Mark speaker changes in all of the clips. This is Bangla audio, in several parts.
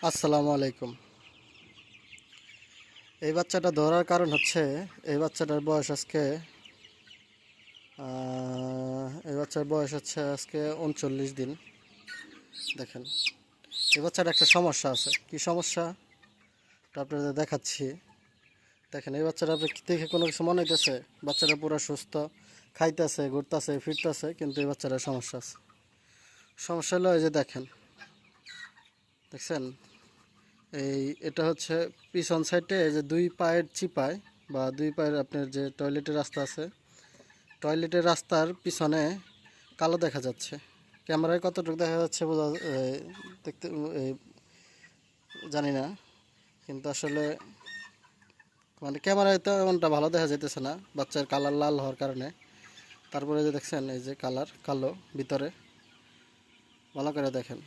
Speaker 1: আসসালামু আলাইকুম। এই বাচ্চাটা ধরার কারণ হচ্ছে এই বাচ্চাটার বয়স আজকে এই বাচ্চার বয়স হচ্ছে আজকে 39 দিন। দেখেন, এই বাচ্চার একটা সমস্যা আছে। কি সমস্যা তা আপনাদের দেখাচ্ছি। দেখেন, এই বাচ্চাটা আপনি দেখে কোনো কিছু মনে হইতেছে? বাচ্চাটা পুরো সুস্থ, খাইতেছে, ঘুরতেছে, ফিরতেছে, কিন্তু এই বাচ্চাটার সমস্যা আছে। সমস্যা হলো এই যে দেখছেন, এটা হচ্ছে পিছন সাইডে যে দুই পায়ের চিপায় বা দুই পায়ের আপনার যে টয়লেটের রাস্তা আছে, টয়লেটের রাস্তার পিছনে কালো দেখা যাচ্ছে। ক্যামেরায় কতটুকু দেখা যাচ্ছে দেখতে জানি না, কিন্তু আসলে মানে ক্যামেরায় তো এমনটা ভালো দেখা যাইতেছে না, বাচ্চার কালার লাল হওয়ার কারণে। তারপরে যে দেখছেন এই যে কালার কালো ভিতরে, ভালো করে দেখেন।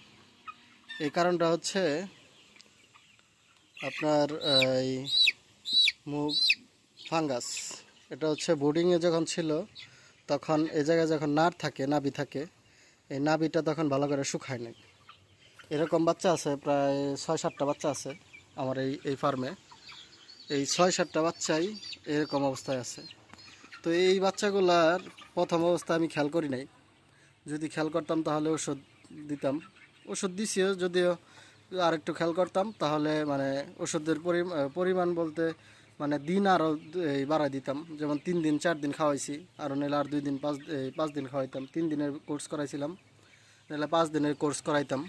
Speaker 1: এই কারণটা হচ্ছে আপনার এই মুভ ফাঙ্গাস। এটা হচ্ছে বোর্ডিংয়ে যখন ছিল তখন এই জায়গায় যখন নাভি থাকে, এই নাভিটা তখন ভালো করে শুকায় নাই। এরকম বাচ্চা আছে প্রায় 6-7টা বাচ্চা আছে আমার এই ফার্মে। এই 6-7টা বাচ্চাই এরকম অবস্থায় আছে। তো এই বাচ্চাগুলার প্রথম অবস্থা আমি খেয়াল করি নাই। যদি খেয়াল করতাম তাহলে ওষুধ দিতাম। ওষুধ দিছিও, যদিও আরেকটু খেয়াল করতাম তাহলে মানে ওষুধের পরিমাণ বলতে মানে দিন আরও বাড়াই দিতাম। যেমন 3 দিন 4 দিন খাওয়াইছি, আরও নিলে আর 2 দিন 5 দিন খাওয়াইতাম। 3 দিনের কোর্স করাইছিলাম, নাহলে 5 দিনের কোর্স করাইতাম।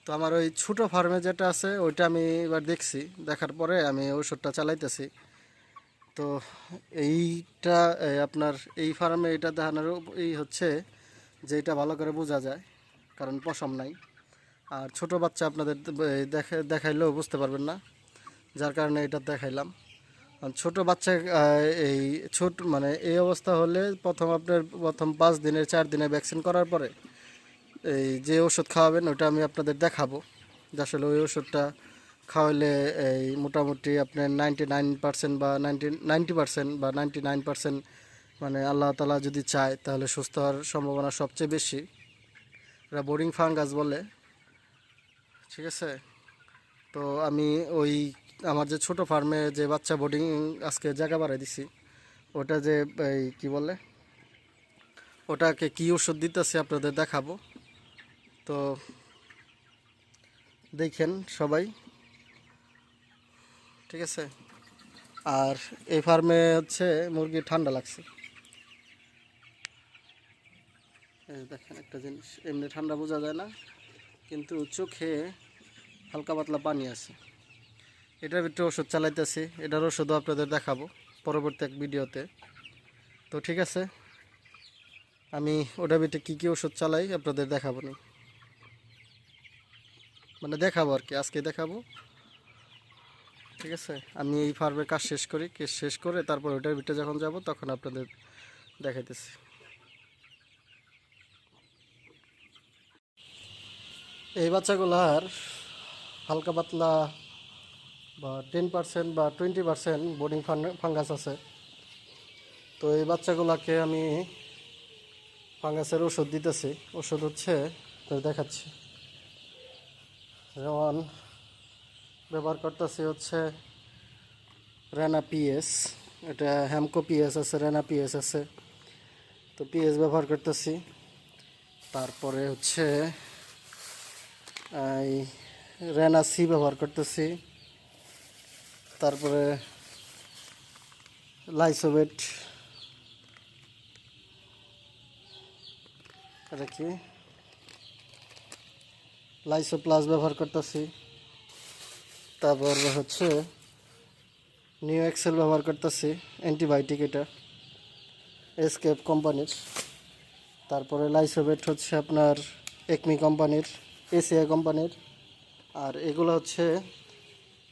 Speaker 1: তো আমার ওই ছোটো ফার্মে যেটা আছে ওইটা আমি এবার দেখছি, দেখার পরে আমি ওষুধটা চালাইতেছি। তো এইটা আপনার এই ফার্মে এটা দেখানোর এই হচ্ছে যে এটা ভালো করে বোঝা যায়, কারণ পশম নাই। আর ছোট বাচ্চা আপনাদের দেখাইলেও বুঝতে পারবেন না, যার কারণে এটা দেখাইলাম। আর ছোট বাচ্চা এই ছোট মানে এই অবস্থা হলে প্রথম 5 দিনের 4 দিনের ভ্যাকসিন করার পরে এই যে ওষুধ খাওয়াবেন ওটা আমি আপনাদের দেখাবো। যে আসলে ওই ওষুধটা খাওয়ালে এই মোটামুটি আপনার 99% বা 90% বা 99%, মানে আল্লাহ তালা যদি চায় তাহলে সুস্থ হওয়ার সম্ভাবনা সবচেয়ে বেশি। এটা বোরিং ফাঙ্গাস বলে, ঠিক আছে। তো আমি ওই আমার যে ছোট ফার্মে যে বাচ্চা বোর্ডিং আজকে জায়গা বাড়াই দিছি, ওটা যে এই কি বলে ওটাকে কি ওষুধ দিতেছে আপনাদের দেখাবো। তো দেখেন সবাই, ঠিক আছে। আর এই ফার্মে হচ্ছে মুরগি ঠান্ডা লাগছে। এই দেখেন একটা জিনিস, এমনি ঠান্ডা বোঝা যায় না, কিন্তু চোখে হালকা পাতলা পানি আছে। এটার ভিতরে ওষুধ চালাইতেছি, এটার ওষুধও আপনাদের দেখাবো পরবর্তী এক ভিডিওতে। তো ঠিক আছে, আমি ওটার ভিতরে কী কী ওষুধ চালাই আপনাদের দেখাবো না, মানে দেখাবো আর কি, আজকে দেখাবো। ঠিক আছে, আমি এই ফার্মের কাজ শেষ করি, কেস শেষ করে তারপর ওটার ভিতরে যখন যাব তখন আপনাদের দেখাইতেছি। এই বাচ্চাগুলার হালকা পাতলা বা 10% বা 20% বোর্ডিং ফাঙ্গাস আছে। তো এই বাচ্চাগুলোকে আমি ফাঙ্গাসের ওষুধ দিতেছি। ওষুধ হচ্ছে দেখাচ্ছি, যেমন ব্যবহার করতেছি হচ্ছে রেনা পিএস। এটা হ্যামকো পিএস আছে, রেনা পিএস আছে। তো পিএস ব্যবহার করতেছি। তারপরে হচ্ছে এই রেনা সি ব্যবহার করতেছি। তারপরে লাইসোবেট, এটা কি লাইসো প্লাস ব্যবহার করতেছি। তারপর হচ্ছে নিউ এক্সেল ব্যবহার করতেছি, অ্যান্টিবায়োটিক, এটা এসকেপ কোম্পানির। তারপরে লাইসোবেট হচ্ছে আপনার একমি কোম্পানির, এসিআই কোম্পানির। আর এগুলো হচ্ছে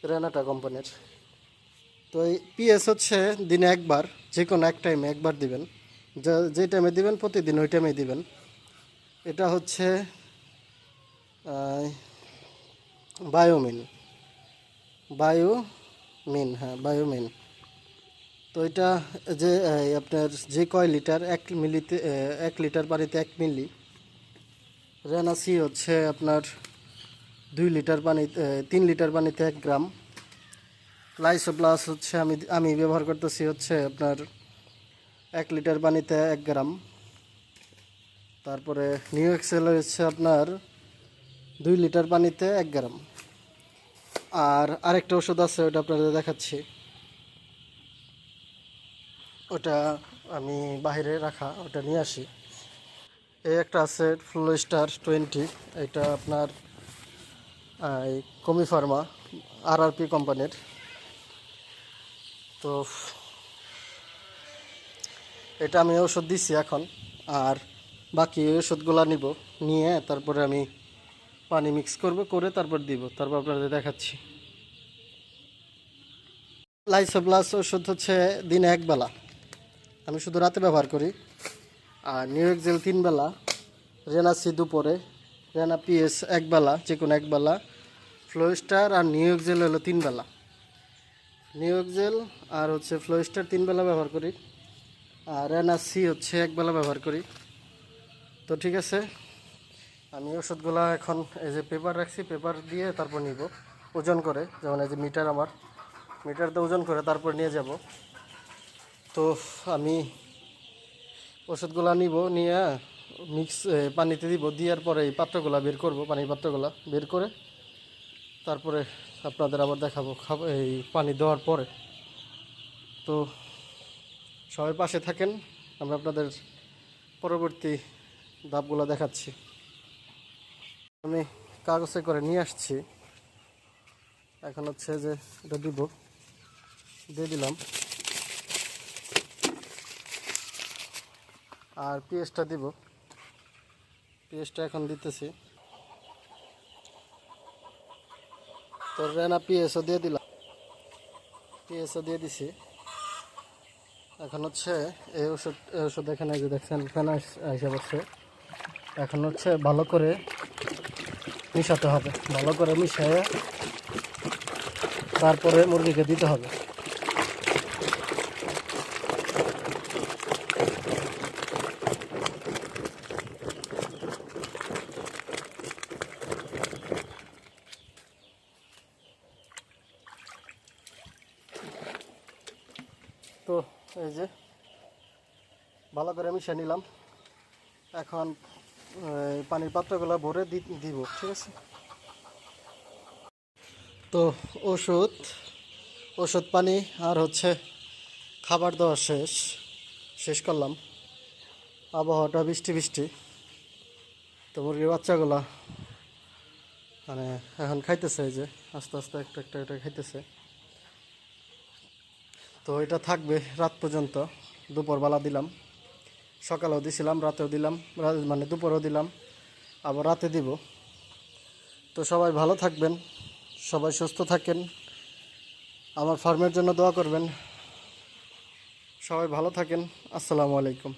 Speaker 1: রেনাটা কোম্পানির। তো এই পিএস হচ্ছে দিনে একবার, যে কোনো এক টাইমে একবার দিবেন। যে টাইমে দিবেন প্রতিদিন ওই টাইমে দিবেন। এটা হচ্ছে বায়োমিন, বায়োমিন, হ্যাঁ বায়োমিন। তো এটা যে আপনার যে কয় লিটার, 1 মিলিতে 1 লিটার পানিতে 1 মিলি। রেনাসি হচ্ছে আপনার 2 লিটার পানি 3 লিটার পানিতে 1 গ্রাম। লাইসো প্লাস হচ্ছে আমি ব্যবহার করতেছি হচ্ছে আপনার 1 লিটার পানিতে 1 গ্রাম। তারপরে নিউ এক্সেল হচ্ছে আপনার 2 লিটার পানিতে 1 গ্রাম। আর আরেকটা ওষুধ আছে, ওটা আপনাদের দেখাচ্ছি। ওটা আমি বাইরে রাখা, ওটা নিয়ে আসি। এই একটা আছে ফ্লোস্টার 20, এটা আপনার এই কমি ফার্মা RRP কোম্পানির। তো এটা আমি ওষুধ দিছি এখন, আর বাকি ওষুধগুলো নিয়ে তারপরে আমি পানি মিক্স করে তারপর দিব, তারপর আপনাদের দেখাচ্ছি। লাইসো প্লাস ওষুধ হচ্ছে দিনে 1 বেলা, আমি শুধু রাতে ব্যবহার করি। আর নিউ এক্সেল 3 বেলা, রেনাসি দুপুরে, রেনা পিএস 1 বেলা, যে কোনো 1 বেলা, ফ্লোস্টার আর নিউ এক্সেল হলো 3 বেলা। নিউ এক্সেল আর হচ্ছে ফ্লোস্টার 3 বেলা ব্যবহার করি, আর রেনাসি হচ্ছে 1 বেলা ব্যবহার করি। তো ঠিক আছে, আমি ওষুধগুলো এখন এই যে পেপার রাখছি, পেপার দিয়ে তারপর নিব ওজন করে, যেমন এই যে মিটার, আমার মিটারতে ওজন করে তারপর নিয়ে যাব। তো আমি ওষুধগুলো নিয়ে মিক্স পানিতে দিব, দেওয়ার পরে এই পাত্রগুলো বের করব, পানির পাত্রগুলো বের করে তারপরে আপনাদের আবার দেখাবো এই পানি দেওয়ার পরে। তো সবাই পাশে থাকেন, আমরা আপনাদের পরবর্তী ধাপগুলো দেখাচ্ছি। আমি কাগজে করে নিয়ে আসছি, এখন হচ্ছে যে এটা দিয়ে দিলাম। আর পেঁয়াজটা দিব, পেঁয়াজটা এখন দিতেছি। তো রেনা পেঁয়াজও দিয়ে দিলাম, পেঁয়াজও দিয়ে দিছি। এখন হচ্ছে এই ওষুধ এখানে যে দেখছেন ফেনা এসে পড়ছে। এখন হচ্ছে ভালো করে মিশাতে হবে, ভালো করে মিশিয়ে তারপরে মুরগিকে দিতে হবে। তো এই যে ভালো করে মিশিয়ে নিলাম, এখন পানির পাত্রগুলো ভরে দিব, ঠিক আছে। তো ওষুধ পানি আর হচ্ছে খাবার দেওয়া শেষ করলাম। আবহাওয়াটা বৃষ্টি, তো মুরগির বাচ্চাগুলা মানে এখন খাইতেছে, এই যে আস্তে আস্তে একটা খাইতেছে। তো এটা থাকবে রাত পর্যন্ত, দুপুরবেলা দিলাম, সকালেও দিছিলাম, রাতেও দিলাম, মানে দুপুরেও দিলাম, আবার রাতে দিব। তো সবাই ভালো থাকবেন, সবাই সুস্থ থাকেন, আমার ফার্মের জন্য দোয়া করবেন। সবাই ভালো থাকেন, আসসালামু আলাইকুম।